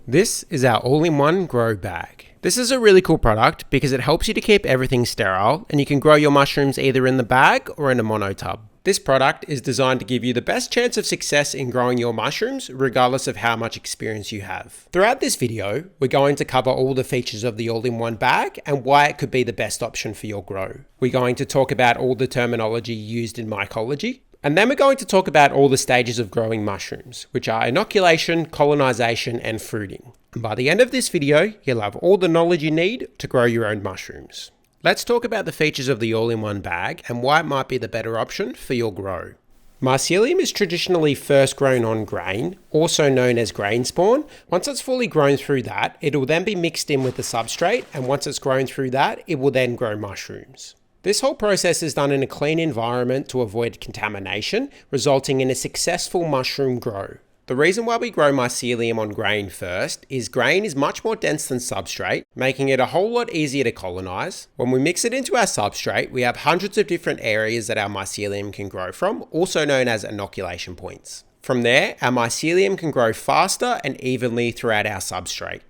This is our all-in-one grow bag. This is a really cool product because it helps you to keep everything sterile and you can grow your mushrooms either in the bag or in a monotub. This product is designed to give you the best chance of success in growing your mushrooms regardless of how much experience you have. Throughout this video, we're going to cover all the features of the all-in-one bag and why it could be the best option for your grow. We're going to talk about all the terminology used in mycology. And then we're going to talk about all the stages of growing mushrooms, which are inoculation, colonization, and fruiting. And by the end of this video, you'll have all the knowledge you need to grow your own mushrooms. Let's talk about the features of the all-in-one bag and why it might be the better option for your grow. Mycelium is traditionally first grown on grain, also known as grain spawn. Once it's fully grown through that, it will then be mixed in with the substrate, and once it's grown through that, it will then grow mushrooms. This whole process is done in a clean environment to avoid contamination, resulting in a successful mushroom grow. The reason why we grow mycelium on grain first is grain is much more dense than substrate, making it a whole lot easier to colonize. When we mix it into our substrate, we have hundreds of different areas that our mycelium can grow from, also known as inoculation points. From there, our mycelium can grow faster and evenly throughout our substrate.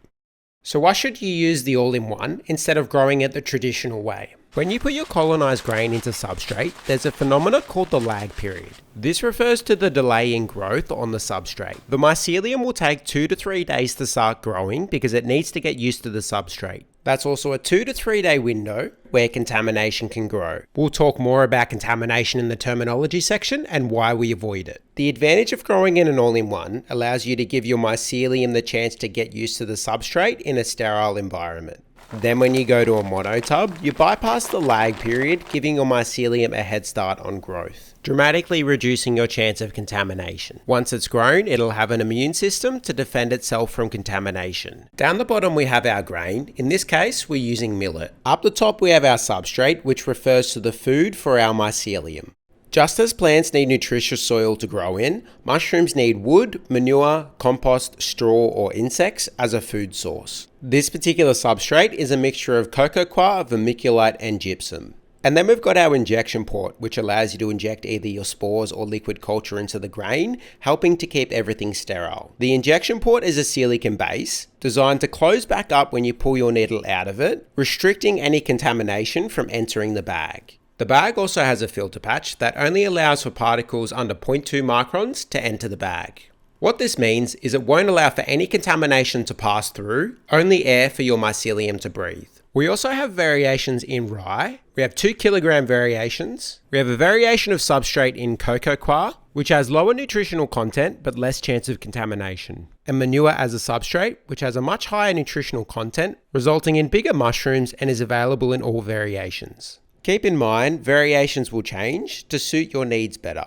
So why should you use the all-in-one instead of growing it the traditional way? When you put your colonized grain into substrate, there's a phenomenon called the lag period. This refers to the delay in growth on the substrate. The mycelium will take 2 to 3 days to start growing because it needs to get used to the substrate. That's also a 2 to 3 day window where contamination can grow. We'll talk more about contamination in the terminology section and why we avoid it. The advantage of growing in an all-in-one allows you to give your mycelium the chance to get used to the substrate in a sterile environment. Then when you go to a monotub, you bypass the lag period, giving your mycelium a head start on growth, dramatically reducing your chance of contamination. Once it's grown, it'll have an immune system to defend itself from contamination. Down the bottom we have our grain. In this case, we're using millet. Up the top we have our substrate, which refers to the food for our mycelium. Just as plants need nutritious soil to grow in, mushrooms need wood, manure, compost, straw, or insects as a food source. This particular substrate is a mixture of Coco, Coir, vermiculite, and gypsum. And then we've got our injection port, which allows you to inject either your spores or liquid culture into the grain, helping to keep everything sterile. The injection port is a silicone base, designed to close back up when you pull your needle out of it, restricting any contamination from entering the bag. The bag also has a filter patch that only allows for particles under 0.2 microns to enter the bag. What this means is it won't allow for any contamination to pass through, only air for your mycelium to breathe. We also have variations in rye. We have 2 kilogram variations. We have a variation of substrate in Coco Coir, which has lower nutritional content but less chance of contamination. And manure as a substrate, which has a much higher nutritional content, resulting in bigger mushrooms and is available in all variations. Keep in mind, variations will change to suit your needs better.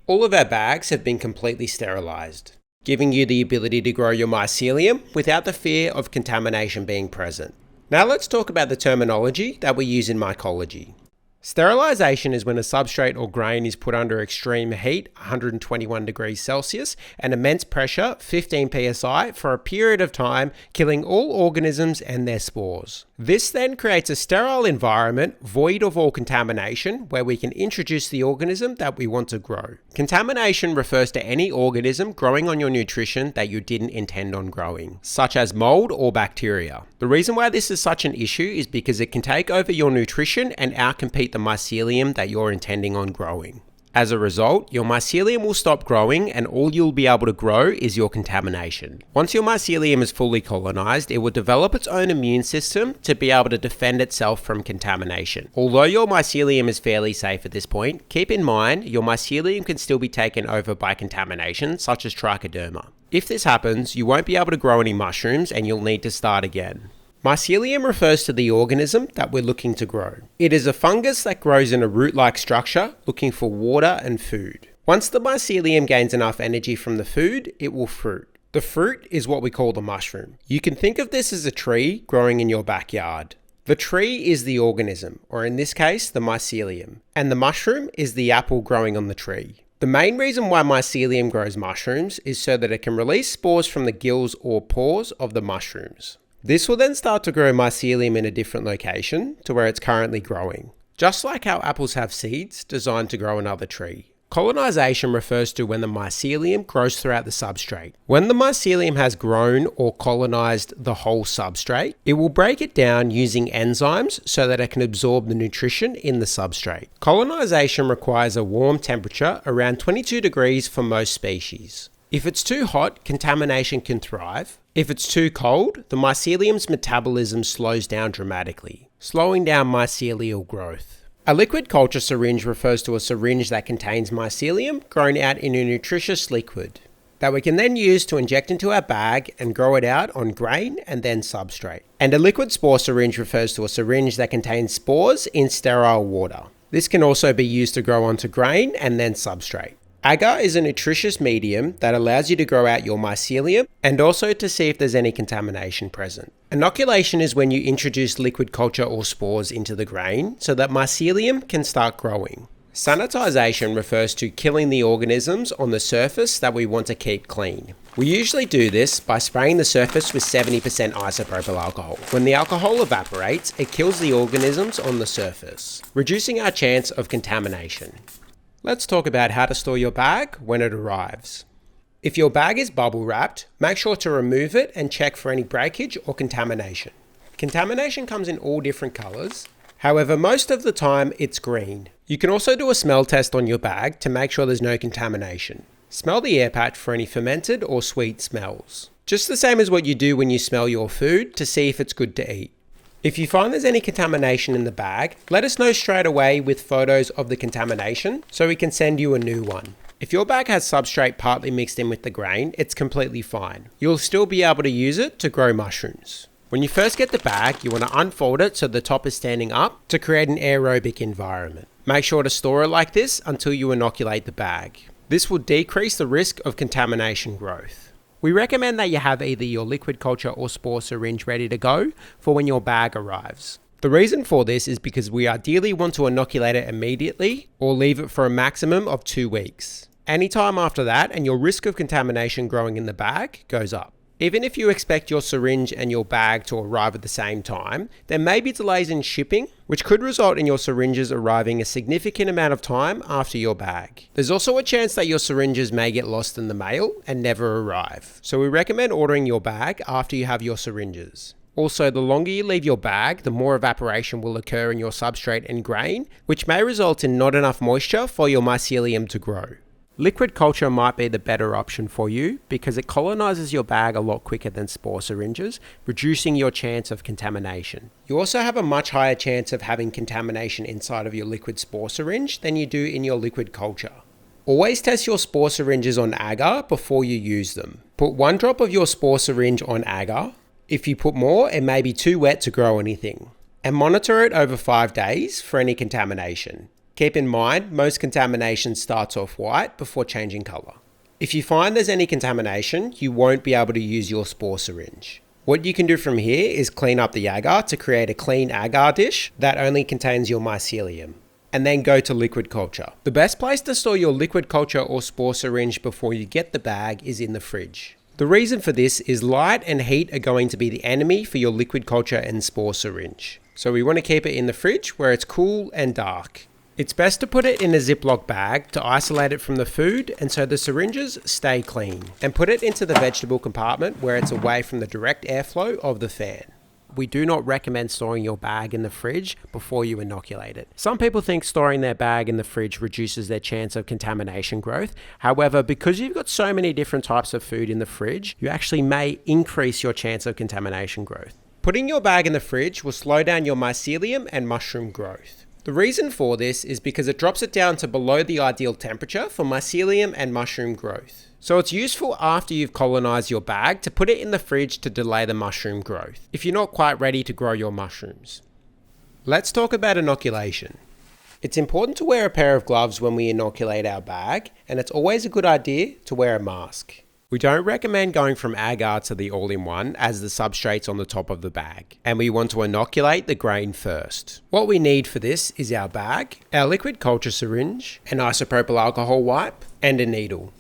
All of our bags have been completely sterilized, giving you the ability to grow your mycelium without the fear of contamination being present. Now let's talk about the terminology that we use in mycology. Sterilization is when a substrate or grain is put under extreme heat, 121 degrees Celsius, and immense pressure, 15 psi, for a period of time, killing all organisms and their spores. This then creates a sterile environment, void of all contamination, where we can introduce the organism that we want to grow. Contamination refers to any organism growing on your nutrition that you didn't intend on growing, such as mold or bacteria. The reason why this is such an issue is because it can take over your nutrition and outcompete the mycelium that you're intending on growing. As a result, your mycelium will stop growing and all you'll be able to grow is your contamination. Once your mycelium is fully colonized, it will develop its own immune system to be able to defend itself from contamination. Although your mycelium is fairly safe at this point, keep in mind your mycelium can still be taken over by contamination such as trichoderma. If this happens, you won't be able to grow any mushrooms and you'll need to start again. Mycelium refers to the organism that we're looking to grow. It is a fungus that grows in a root-like structure, looking for water and food. Once the mycelium gains enough energy from the food, it will fruit. The fruit is what we call the mushroom. You can think of this as a tree growing in your backyard. The tree is the organism, or in this case, the mycelium, and the mushroom is the apple growing on the tree. The main reason why mycelium grows mushrooms is so that it can release spores from the gills or pores of the mushrooms. This will then start to grow mycelium in a different location to where it's currently growing, just like how apples have seeds designed to grow another tree. Colonization refers to when the mycelium grows throughout the substrate. When the mycelium has grown or colonized the whole substrate, it will break it down using enzymes so that it can absorb the nutrition in the substrate. Colonization requires a warm temperature around 22 degrees for most species. If it's too hot, contamination can thrive. If it's too cold, the mycelium's metabolism slows down dramatically, slowing down mycelial growth. A liquid culture syringe refers to a syringe that contains mycelium grown out in a nutritious liquid that we can then use to inject into our bag and grow it out on grain and then substrate. And a liquid spore syringe refers to a syringe that contains spores in sterile water. This can also be used to grow onto grain and then substrate. Agar is a nutritious medium that allows you to grow out your mycelium and also to see if there's any contamination present. Inoculation is when you introduce liquid culture or spores into the grain so that mycelium can start growing. Sanitization refers to killing the organisms on the surface that we want to keep clean. We usually do this by spraying the surface with 70% isopropyl alcohol. When the alcohol evaporates, it kills the organisms on the surface, reducing our chance of contamination. Let's talk about how to store your bag when it arrives. If your bag is bubble wrapped, make sure to remove it and check for any breakage or contamination. Contamination comes in all different colors. However, most of the time it's green. You can also do a smell test on your bag to make sure there's no contamination. Smell the air patch for any fermented or sweet smells. Just the same as what you do when you smell your food to see if it's good to eat. If you find there's any contamination in the bag, let us know straight away with photos of the contamination so we can send you a new one. If your bag has substrate partly mixed in with the grain, it's completely fine. You'll still be able to use it to grow mushrooms. When you first get the bag, you want to unfold it so the top is standing up to create an aerobic environment. Make sure to store it like this until you inoculate the bag. This will decrease the risk of contamination growth. We recommend that you have either your liquid culture or spore syringe ready to go for when your bag arrives. The reason for this is because we ideally want to inoculate it immediately or leave it for a maximum of 2 weeks. Anytime after that and your risk of contamination growing in the bag goes up. Even if you expect your syringe and your bag to arrive at the same time, there may be delays in shipping, which could result in your syringes arriving a significant amount of time after your bag. There's also a chance that your syringes may get lost in the mail and never arrive. So we recommend ordering your bag after you have your syringes. Also, the longer you leave your bag, the more evaporation will occur in your substrate and grain, which may result in not enough moisture for your mycelium to grow. Liquid culture might be the better option for you because it colonizes your bag a lot quicker than spore syringes, reducing your chance of contamination. You also have a much higher chance of having contamination inside of your liquid spore syringe than you do in your liquid culture. Always test your spore syringes on agar before you use them. Put 1 drop of your spore syringe on agar. If you put more, it may be too wet to grow anything. And monitor it over 5 days for any contamination. Keep in mind, most contamination starts off white before changing color. If you find there's any contamination, you won't be able to use your spore syringe. What you can do from here is clean up the agar to create a clean agar dish that only contains your mycelium, and then go to liquid culture. The best place to store your liquid culture or spore syringe before you get the bag is in the fridge. The reason for this is light and heat are going to be the enemy for your liquid culture and spore syringe. So we want to keep it in the fridge where it's cool and dark. It's best to put it in a Ziploc bag to isolate it from the food and so the syringes stay clean. And put it into the vegetable compartment where it's away from the direct airflow of the fan. We do not recommend storing your bag in the fridge before you inoculate it. Some people think storing their bag in the fridge reduces their chance of contamination growth. However, because you've got so many different types of food in the fridge, you actually may increase your chance of contamination growth. Putting your bag in the fridge will slow down your mycelium and mushroom growth. The reason for this is because it drops it down to below the ideal temperature for mycelium and mushroom growth. So it's useful after you've colonized your bag to put it in the fridge to delay the mushroom growth, if you're not quite ready to grow your mushrooms. Let's talk about inoculation. It's important to wear a pair of gloves when we inoculate our bag, and it's always a good idea to wear a mask. We don't recommend going from agar to the all-in-one as the substrate's on the top of the bag, and we want to inoculate the grain first. What we need for this is our bag, our liquid culture syringe, an isopropyl alcohol wipe, and a needle.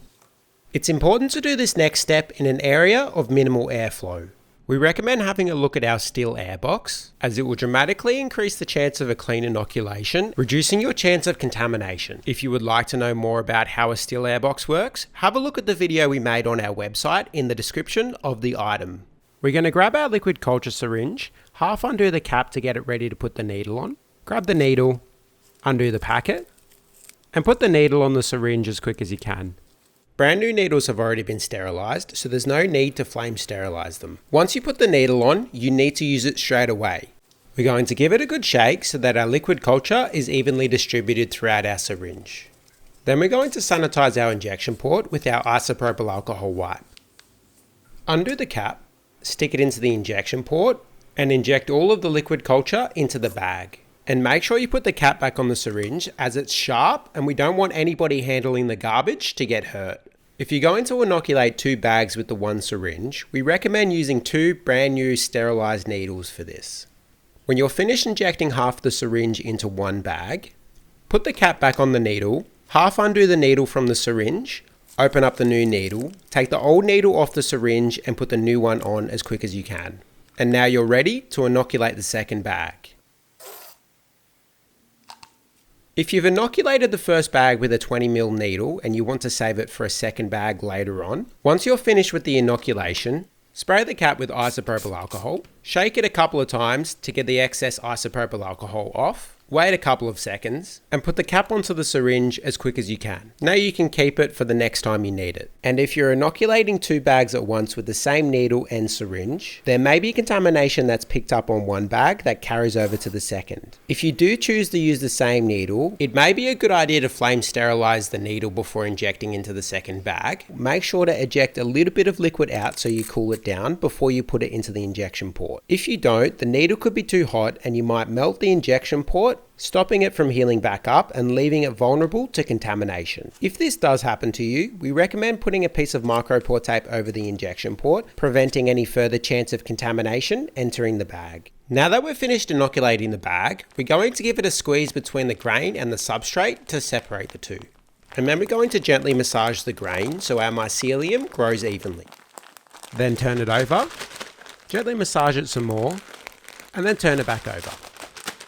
It's important to do this next step in an area of minimal airflow. We recommend having a look at our steel air box, as it will dramatically increase the chance of a clean inoculation, reducing your chance of contamination. If you would like to know more about how a steel air box works, have a look at the video we made on our website in the description of the item. We're going to grab our liquid culture syringe, half undo the cap to get it ready to put the needle on, grab the needle, undo the packet, and put the needle on the syringe as quick as you can. Brand new needles have already been sterilized, so there's no need to flame sterilize them. Once you put the needle on, you need to use it straight away. We're going to give it a good shake so that our liquid culture is evenly distributed throughout our syringe. Then we're going to sanitize our injection port with our isopropyl alcohol wipe. Undo the cap, stick it into the injection port, and inject all of the liquid culture into the bag. And make sure you put the cap back on the syringe, as it's sharp and we don't want anybody handling the garbage to get hurt. If you're going to inoculate 2 bags with the one syringe, we recommend using 2 brand new sterilized needles for this. When you're finished injecting half the syringe into one bag, put the cap back on the needle, half undo the needle from the syringe, open up the new needle, take the old needle off the syringe and put the new one on as quick as you can. And now you're ready to inoculate the second bag. If you've inoculated the first bag with a 20mm needle and you want to save it for a second bag later on, once you're finished with the inoculation, spray the cap with isopropyl alcohol, shake it a couple of times to get the excess isopropyl alcohol off, wait a couple of seconds, and put the cap onto the syringe as quick as you can. Now you can keep it for the next time you need it. And if you're inoculating 2 bags at once with the same needle and syringe, there may be contamination that's picked up on one bag that carries over to the second. If you do choose to use the same needle, it may be a good idea to flame sterilize the needle before injecting into the second bag. Make sure to eject a little bit of liquid out so you cool it down before you put it into the injection port. If you don't, the needle could be too hot and you might melt the injection port, stopping it from healing back up and leaving it vulnerable to contamination. If this does happen to you, we recommend putting a piece of micropore tape over the injection port, preventing any further chance of contamination entering the bag. Now that we're finished inoculating the bag, we're going to give it a squeeze between the grain and the substrate to separate the two. And then we're going to gently massage the grain so our mycelium grows evenly. Then turn it over, gently massage it some more, and then turn it back over.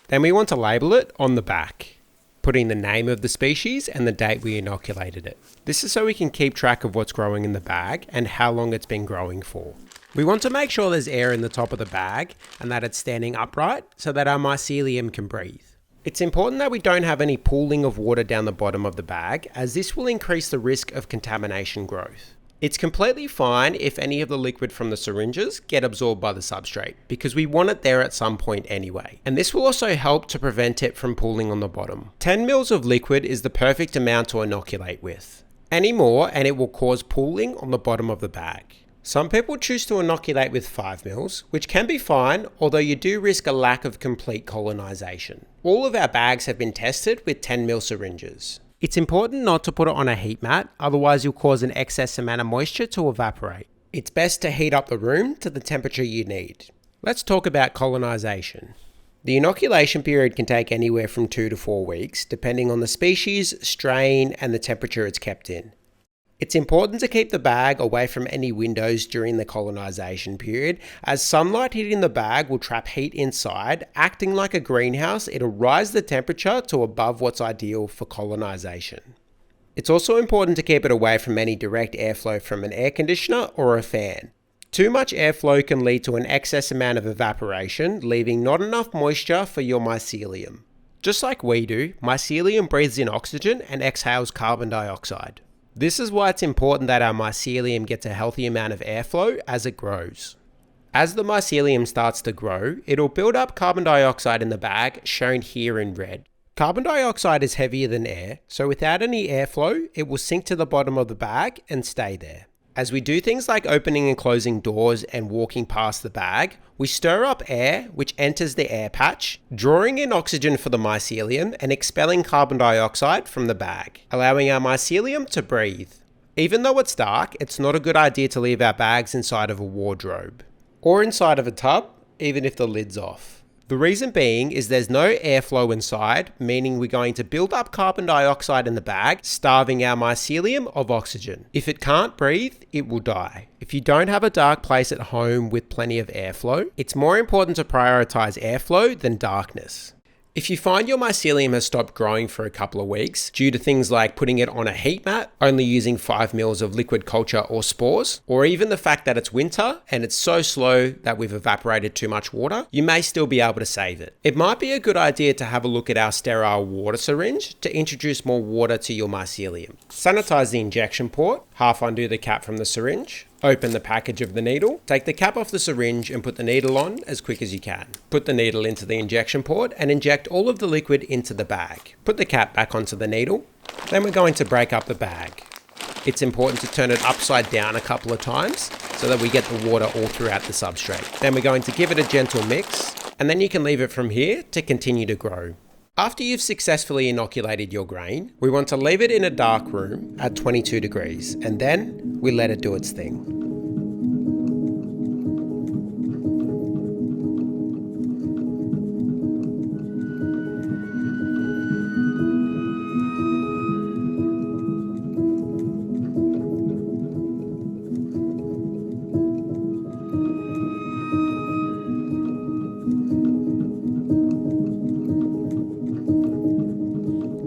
Then we want to label it on the back, putting the name of the species and the date we inoculated it. This is so we can keep track of what's growing in the bag and how long it's been growing for. We want to make sure there's air in the top of the bag and that it's standing upright so that our mycelium can breathe. It's important that we don't have any pooling of water down the bottom of the bag, as this will increase the risk of contamination growth. It's completely fine if any of the liquid from the syringes get absorbed by the substrate, because we want it there at some point anyway. And this will also help to prevent it from pooling on the bottom. 10 ml of liquid is the perfect amount to inoculate with. Any more and it will cause pooling on the bottom of the bag. Some people choose to inoculate with 5 ml, which can be fine, although you do risk a lack of complete colonization. All of our bags have been tested with 10 ml syringes. It's important not to put it on a heat mat, otherwise you'll cause an excess amount of moisture to evaporate. It's best to heat up the room to the temperature you need. Let's talk about colonization. The inoculation period can take anywhere from 2 to 4 weeks, depending on the species, strain, and the temperature it's kept in. It's important to keep the bag away from any windows during the colonization period, as sunlight hitting the bag will trap heat inside. Acting like a greenhouse, it'll rise the temperature to above what's ideal for colonization. It's also important to keep it away from any direct airflow from an air conditioner or a fan. Too much airflow can lead to an excess amount of evaporation, leaving not enough moisture for your mycelium. Just like we do, mycelium breathes in oxygen and exhales carbon dioxide. This is why it's important that our mycelium gets a healthy amount of airflow as it grows. As the mycelium starts to grow, it'll build up carbon dioxide in the bag, shown here in red. Carbon dioxide is heavier than air, so without any airflow, it will sink to the bottom of the bag and stay there. As we do things like opening and closing doors and walking past the bag, we stir up air, which enters the air patch, drawing in oxygen for the mycelium and expelling carbon dioxide from the bag, allowing our mycelium to breathe. Even though it's dark, it's not a good idea to leave our bags inside of a wardrobe or inside of a tub, even if the lid's off. The reason being is there's no airflow inside, meaning we're going to build up carbon dioxide in the bag, starving our mycelium of oxygen. If it can't breathe, it will die. If you don't have a dark place at home with plenty of airflow, it's more important to prioritize airflow than darkness. If you find your mycelium has stopped growing for a couple of weeks due to things like putting it on a heat mat, only using 5 mils of liquid culture or spores, or even the fact that it's winter and it's so slow that we've evaporated too much water, you may still be able to save it. It might be a good idea to have a look at our sterile water syringe to introduce more water to your mycelium. Sanitize the injection port, half undo the cap from the syringe, open the package of the needle, take the cap off the syringe and put the needle on as quick as you can. Put the needle into the injection port and inject all of the liquid into the bag. Put the cap back onto the needle. Then we're going to break up the bag. It's important to turn it upside down a couple of times so that we get the water all throughout the substrate. Then we're going to give it a gentle mix, and then you can leave it from here to continue to grow. After you've successfully inoculated your grain, we want to leave it in a dark room at 22 degrees, and then we let it do its thing.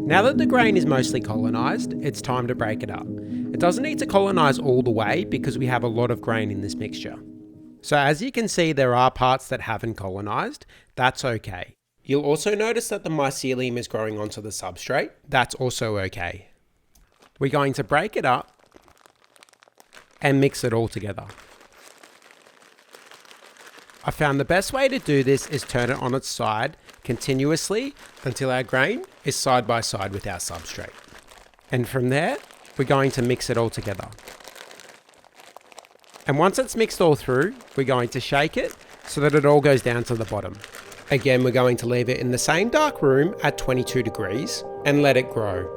Now that the grain is mostly colonized, it's time to break it up. It doesn't need to colonize all the way because we have a lot of grain in this mixture. So as you can see, there are parts that haven't colonized. That's okay. You'll also notice that the mycelium is growing onto the substrate. That's also okay. We're going to break it up and mix it all together. I found the best way to do this is turn it on its side continuously until our grain is side by side with our substrate. And from there, we're going to mix it all together. And once it's mixed all through, we're going to shake it so that it all goes down to the bottom. Again, we're going to leave it in the same dark room at 22 degrees and let it grow.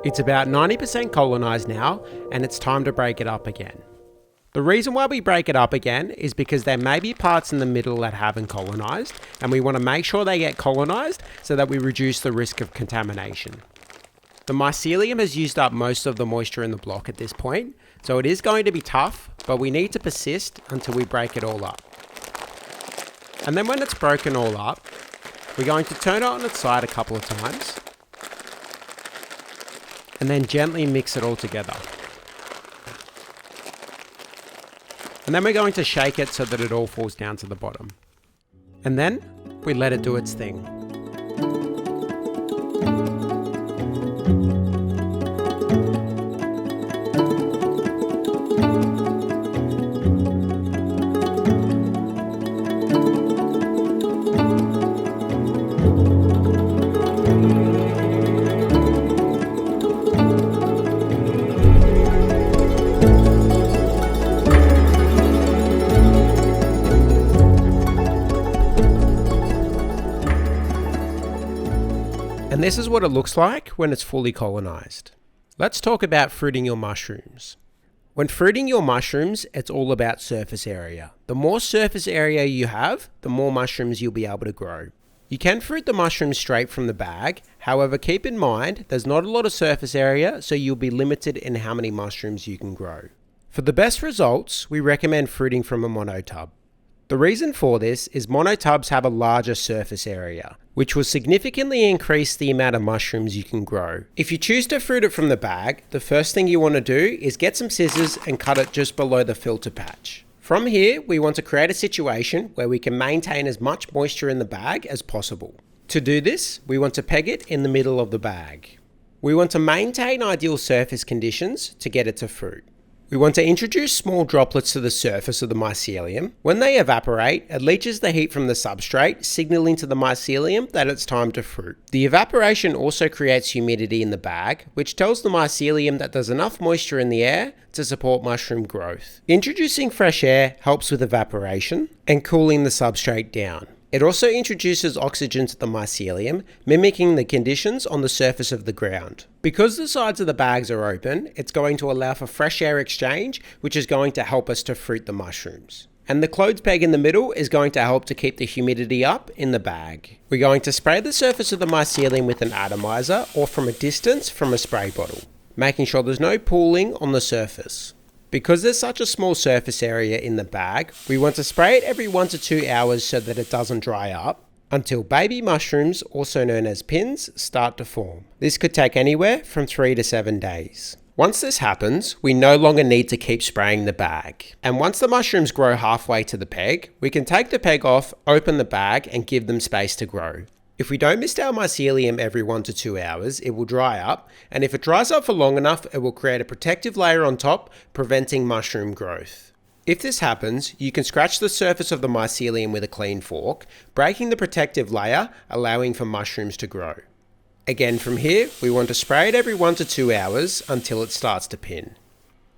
It's about 90% colonized now, and it's time to break it up again. The reason why we break it up again is because there may be parts in the middle that haven't colonized, and we want to make sure they get colonized so that we reduce the risk of contamination. The mycelium has used up most of the moisture in the block at this point, so it is going to be tough, but we need to persist until we break it all up. And then when it's broken all up, we're going to turn it on its side a couple of times, and then gently mix it all together. And then we're going to shake it so that it all falls down to the bottom. And then we let it do its thing. And this is what it looks like when it's fully colonized. Let's talk about fruiting your mushrooms. When fruiting your mushrooms, it's all about surface area. The more surface area you have, the more mushrooms you'll be able to grow. You can fruit the mushrooms straight from the bag. However, keep in mind, there's not a lot of surface area, so you'll be limited in how many mushrooms you can grow. For the best results, we recommend fruiting from a monotub. The reason for this is monotubs have a larger surface area, which will significantly increase the amount of mushrooms you can grow. If you choose to fruit it from the bag, the first thing you want to do is get some scissors and cut it just below the filter patch. From here, we want to create a situation where we can maintain as much moisture in the bag as possible. To do this, we want to peg it in the middle of the bag. We want to maintain ideal surface conditions to get it to fruit. We want to introduce small droplets to the surface of the mycelium. When they evaporate, it leaches the heat from the substrate, signaling to the mycelium that it's time to fruit. The evaporation also creates humidity in the bag, which tells the mycelium that there's enough moisture in the air to support mushroom growth. Introducing fresh air helps with evaporation and cooling the substrate down. It also introduces oxygen to the mycelium, mimicking the conditions on the surface of the ground. Because the sides of the bags are open, it's going to allow for fresh air exchange, which is going to help us to fruit the mushrooms. And the clothes peg in the middle is going to help to keep the humidity up in the bag. We're going to spray the surface of the mycelium with an atomizer or from a distance from a spray bottle, making sure there's no pooling on the surface. Because there's such a small surface area in the bag, we want to spray it every 1 to 2 hours so that it doesn't dry up until baby mushrooms, also known as pins, start to form. This could take anywhere from 3 to 7 days. Once this happens, we no longer need to keep spraying the bag. And once the mushrooms grow halfway to the peg, we can take the peg off, open the bag, and give them space to grow. If we don't mist our mycelium every 1 to 2 hours, it will dry up, and if it dries up for long enough, it will create a protective layer on top, preventing mushroom growth. If this happens, you can scratch the surface of the mycelium with a clean fork, breaking the protective layer, allowing for mushrooms to grow. Again, from here, we want to spray it every 1 to 2 hours until it starts to pin.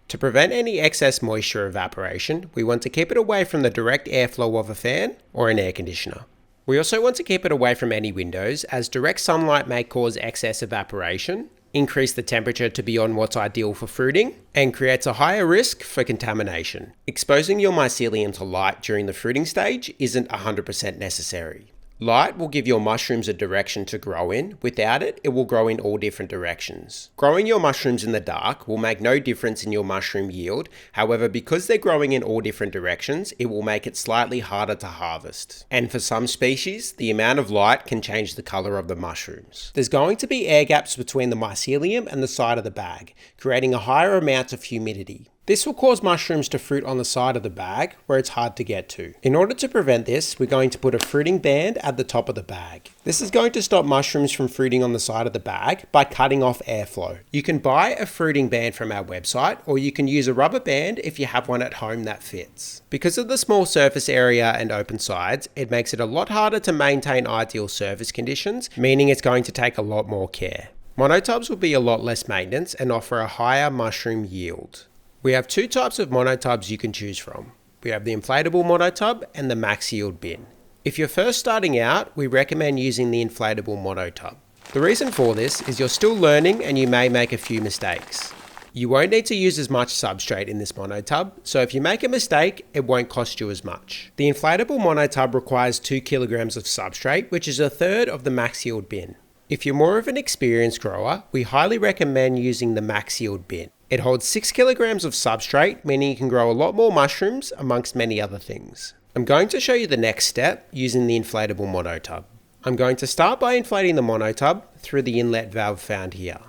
To prevent any excess moisture evaporation, we want to keep it away from the direct airflow of a fan or an air conditioner. We also want to keep it away from any windows, as direct sunlight may cause excess evaporation, increase the temperature to beyond what's ideal for fruiting, and creates a higher risk for contamination. Exposing your mycelium to light during the fruiting stage isn't 100% necessary. Light will give your mushrooms a direction to grow in. Without it, it will grow in all different directions. Growing your mushrooms in the dark will make no difference in your mushroom yield. However, because they're growing in all different directions, it will make it slightly harder to harvest. And for some species, the amount of light can change the color of the mushrooms. There's going to be air gaps between the mycelium and the side of the bag, creating a higher amount of humidity. This will cause mushrooms to fruit on the side of the bag where it's hard to get to. In order to prevent this, we're going to put a fruiting band at the top of the bag. This is going to stop mushrooms from fruiting on the side of the bag by cutting off airflow. You can buy a fruiting band from our website, or you can use a rubber band if you have one at home that fits. Because of the small surface area and open sides, it makes it a lot harder to maintain ideal surface conditions, meaning it's going to take a lot more care. Monotubs will be a lot less maintenance and offer a higher mushroom yield. We have 2 types of monotubs you can choose from. We have the inflatable monotub and the max yield bin. If you're first starting out, we recommend using the inflatable monotub. The reason for this is you're still learning and you may make a few mistakes. You won't need to use as much substrate in this monotub, so if you make a mistake, it won't cost you as much. The inflatable monotub requires 2 kilograms of substrate, which is a third of the max yield bin. If you're more of an experienced grower, we highly recommend using the max yield bin. It holds 6 kilograms of substrate, meaning you can grow a lot more mushrooms amongst many other things. I'm going to show you the next step using the inflatable monotub. I'm going to start by inflating the monotub through the inlet valve found here.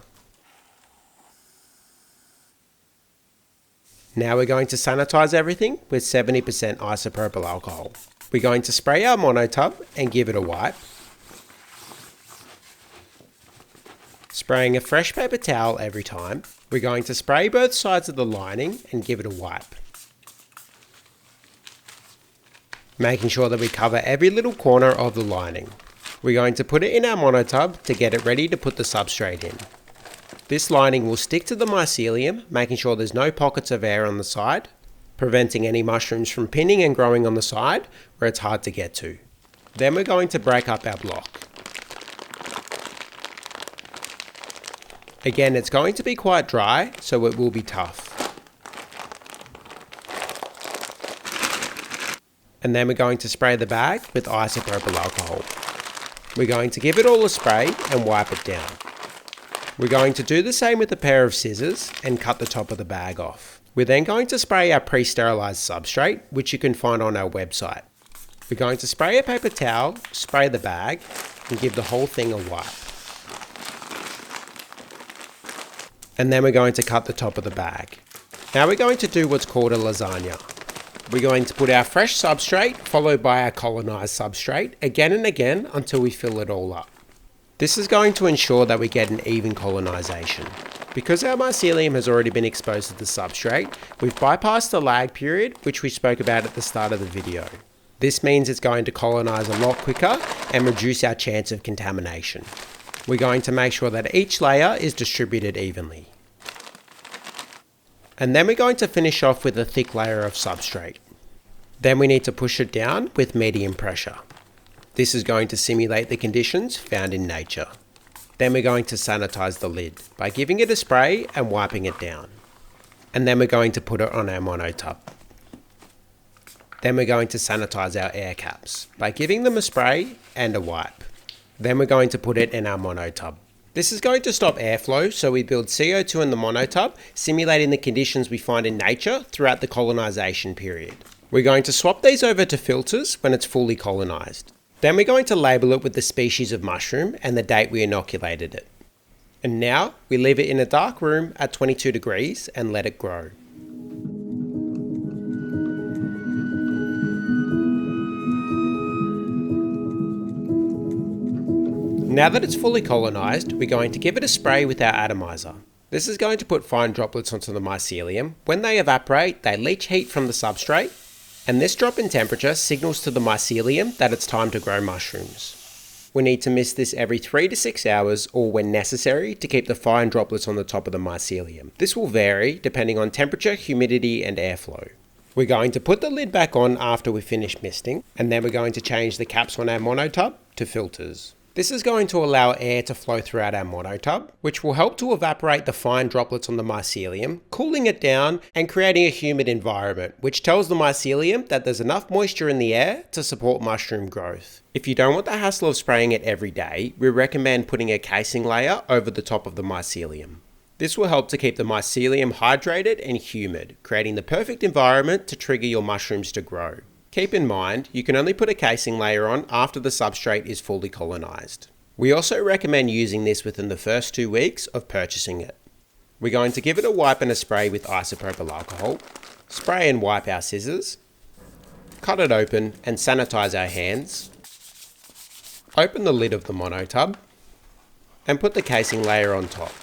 Now we're going to sanitize everything with 70% isopropyl alcohol. We're going to spray our monotub and give it a wipe. Spraying a fresh paper towel every time. We're going to spray both sides of the lining and give it a wipe. Making sure that we cover every little corner of the lining. We're going to put it in our monotub to get it ready to put the substrate in. This lining will stick to the mycelium, making sure there's no pockets of air on the side, preventing any mushrooms from pinning and growing on the side where it's hard to get to. Then we're going to break up our block. Again, it's going to be quite dry, so it will be tough. And then we're going to spray the bag with isopropyl alcohol. We're going to give it all a spray and wipe it down. We're going to do the same with a pair of scissors and cut the top of the bag off. We're then going to spray our pre-sterilized substrate, which you can find on our website. We're going to spray a paper towel, spray the bag, and give the whole thing a wipe. And then we're going to cut the top of the bag. Now we're going to do what's called a lasagna. We're going to put our fresh substrate followed by our colonized substrate again and again until we fill it all up. This is going to ensure that we get an even colonization. Because our mycelium has already been exposed to the substrate, we've bypassed the lag period, which we spoke about at the start of the video. This means it's going to colonize a lot quicker and reduce our chance of contamination. We're going to make sure that each layer is distributed evenly. And then we're going to finish off with a thick layer of substrate. Then we need to push it down with medium pressure. This is going to simulate the conditions found in nature. Then we're going to sanitize the lid by giving it a spray and wiping it down. And then we're going to put it on our monotub. Then we're going to sanitize our air caps by giving them a spray and a wipe. Then we're going to put it in our monotub. This is going to stop airflow, so we build CO2 in the monotub, simulating the conditions we find in nature throughout the colonization period. We're going to swap these over to filters when it's fully colonized. Then we're going to label it with the species of mushroom and the date we inoculated it. And now we leave it in a dark room at 22 degrees and let it grow. Now that it's fully colonized, we're going to give it a spray with our atomizer. This is going to put fine droplets onto the mycelium. When they evaporate, they leach heat from the substrate, and this drop in temperature signals to the mycelium that it's time to grow mushrooms. We need to mist this every 3 to 6 hours or when necessary to keep the fine droplets on the top of the mycelium. This will vary depending on temperature, humidity and airflow. We're going to put the lid back on after we finish misting, and then we're going to change the caps on our monotub to filters. This is going to allow air to flow throughout our monotub, which will help to evaporate the fine droplets on the mycelium, cooling it down and creating a humid environment, which tells the mycelium that there's enough moisture in the air to support mushroom growth. If you don't want the hassle of spraying it every day, we recommend putting a casing layer over the top of the mycelium. This will help to keep the mycelium hydrated and humid, creating the perfect environment to trigger your mushrooms to grow. Keep in mind, you can only put a casing layer on after the substrate is fully colonized. We also recommend using this within the first 2 weeks of purchasing it. We're going to give it a wipe and a spray with isopropyl alcohol, spray and wipe our scissors, cut it open and sanitize our hands, open the lid of the monotub, and put the casing layer on top.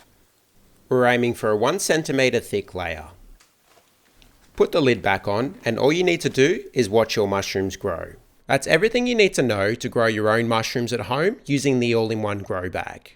We're aiming for a 1 centimeter thick layer. Put the lid back on, and all you need to do is watch your mushrooms grow. That's everything you need to know to grow your own mushrooms at home using the all-in-one grow bag.